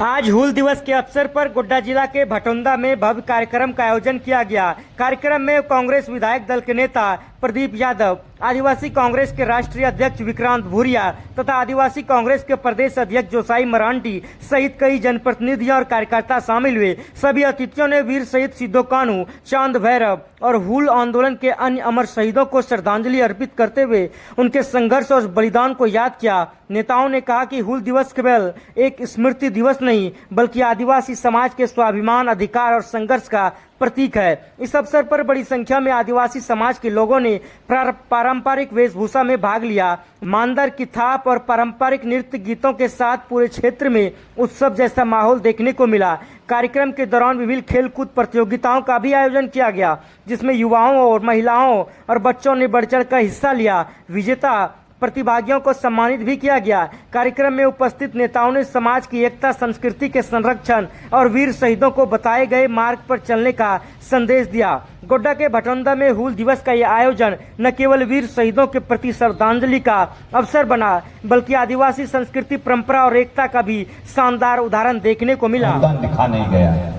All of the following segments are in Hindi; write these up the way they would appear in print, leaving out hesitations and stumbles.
आज हूल दिवस के अवसर पर गोड्डा जिला के भटौंदा में भव्य कार्यक्रम का आयोजन किया गया। कार्यक्रम में कांग्रेस विधायक दल के नेता प्रदीप यादव, आदिवासी कांग्रेस के राष्ट्रीय अध्यक्ष विक्रांत भूरिया तथा आदिवासी कांग्रेस के प्रदेश अध्यक्ष जोसाई मरांडी सहित कई जनप्रतिनिधियों और कार्यकर्ता शामिल हुए। सभी अतिथियों ने वीर शहीद सिद्धो कान्हू, चांद भैरव और हूल आंदोलन के अन्य अमर शहीदों को श्रद्धांजलि अर्पित करते हुए उनके संघर्ष और बलिदान को याद किया। नेताओं ने कहा कि हूल दिवस केवल एक स्मृति दिवस नहीं बल्कि आदिवासी समाज के स्वाभिमान, अधिकार और संघर्ष का प्रतीक है। इस अवसर पर बड़ी संख्या में आदिवासी समाज के लोगों ने पारंपरिक वेशभूषा में भाग लिया। मांदर की थाप और पारंपरिक नृत्य गीतों के साथ पूरे क्षेत्र में उत्सव जैसा माहौल देखने को मिला। कार्यक्रम के दौरान विभिन्न खेलकूद प्रतियोगिताओं का भी आयोजन किया गया, जिसमें युवाओं और महिलाओं और बच्चों ने बढ़ चढ़ कर हिस्सा लिया। विजेता प्रतिभागियों को सम्मानित भी किया गया। कार्यक्रम में उपस्थित नेताओं ने समाज की एकता, संस्कृति के संरक्षण और वीर शहीदों को बताए गए मार्ग पर चलने का संदेश दिया। गोड्डा के भटौंदा में हूल दिवस का यह आयोजन न केवल वीर शहीदों के प्रति श्रद्धांजलि का अवसर बना बल्कि आदिवासी संस्कृति, परंपरा और एकता का भी शानदार उदाहरण देखने को मिला। लिखा नहीं गया है।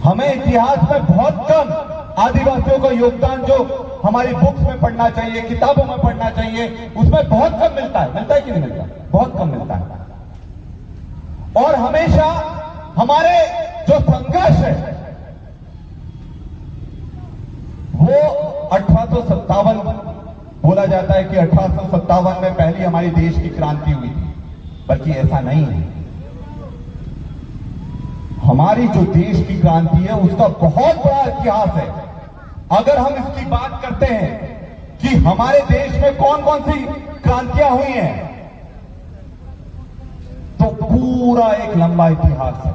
हमें इतिहास में बहुत कम आदिवासियों का योगदान जो हमारी बुक्स में पढ़ना चाहिए, किताबों में पढ़ना चाहिए, उसमें बहुत कम मिलता है कि नहीं मिलता? बहुत कम मिलता है। और हमेशा हमारे जो संघर्ष है वो 1857 बोला जाता है कि 1857 में पहली हमारी देश की क्रांति हुई थी, बल्कि ऐसा नहीं है। हमारी जो देश की क्रांति है उसका बहुत बड़ा इतिहास है। अगर हम इसकी बात करते हैं कि हमारे देश में कौन कौन सी क्रांतियां हुई हैं, तो पूरा एक लंबा इतिहास है।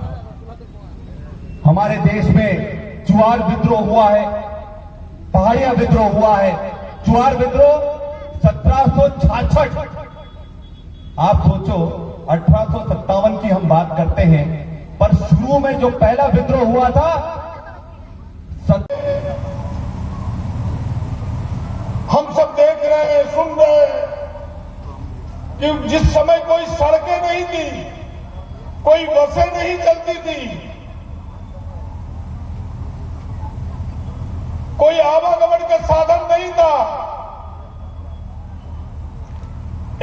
हमारे देश में चुआर विद्रोह हुआ है, पहाड़िया विद्रोह हुआ है। चुआर विद्रोह 1766। आप सोचो 1857 की हम बात करते हैं, पर शुरू में जो पहला विद्रोह हुआ था हम सब देख रहे हैं, सुन रहे हैं कि जिस समय कोई सड़कें नहीं थी, कोई बसें नहीं चलती थी, कोई आवागमन का साधन नहीं था,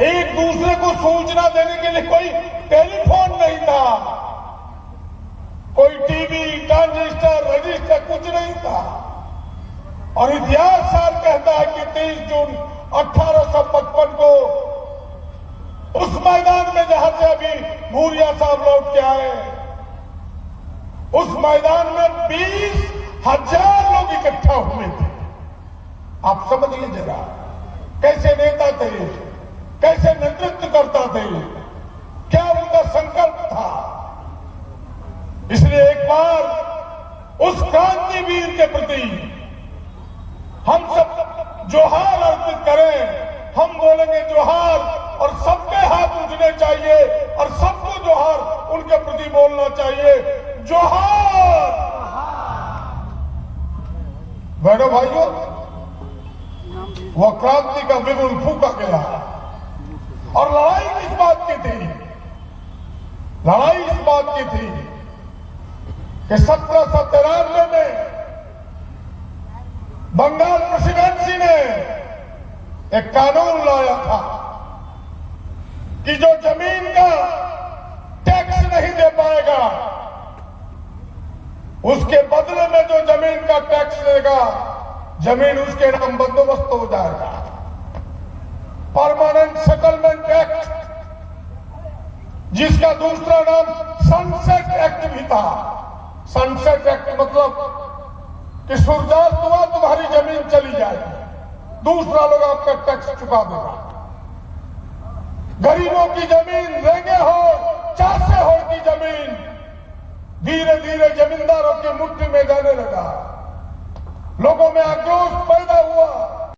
एक दूसरे को सूचना देने के लिए कोई टेलीफोन नहीं था, कोई टीवी, ट्रांजिस्टर, रजिस्टर कुछ नहीं था। और इतिहास साल कहता है कि 23 जून 1855 को उस मैदान में जहां से अभी भूरिया साहब लौट के आए, उस मैदान में 20,000 लोग इकट्ठा हुए थे। आप समझ लीजिए जरा, कैसे नेता थे, कैसे नेतृत्व करता थे, क्या उनका संकल्प था। इसलिए एक बार उस क्रांतिवीर के प्रति हम सब जोहार अर्पित करें। हम बोलेंगे जोहार और सबके हाथ उठने चाहिए और सबको जोहार उनके प्रति बोलना चाहिए। जोहार। बैठो भाइयों, वह क्रांति का बिगुल फूका गया और लड़ाई किस बात की थी? लड़ाई इस बात की थी कि 1793 में बंगाल प्रेसिडेंसी ने एक कानून लाया था कि जो जमीन का टैक्स नहीं दे पाएगा उसके बदले में जो जमीन का टैक्स देगा, जमीन उसके नाम बंदोबस्त हो जाएगा। परमानेंट सेटलमेंट एक्ट, जिसका दूसरा नाम सनसेट एक्ट भी था। सनसेट एक्ट मतलब कि सूर्यास्त हुआ तुम्हारी जमीन चली जाएगी, दूसरा लोग आपका टैक्स चुका देगा। गरीबों की जमीन, रेंगे हो, चासे हो की जमीन धीरे धीरे जमींदारों की मुट्ठी में जाने लगा। लोगों में आक्रोश पैदा हुआ।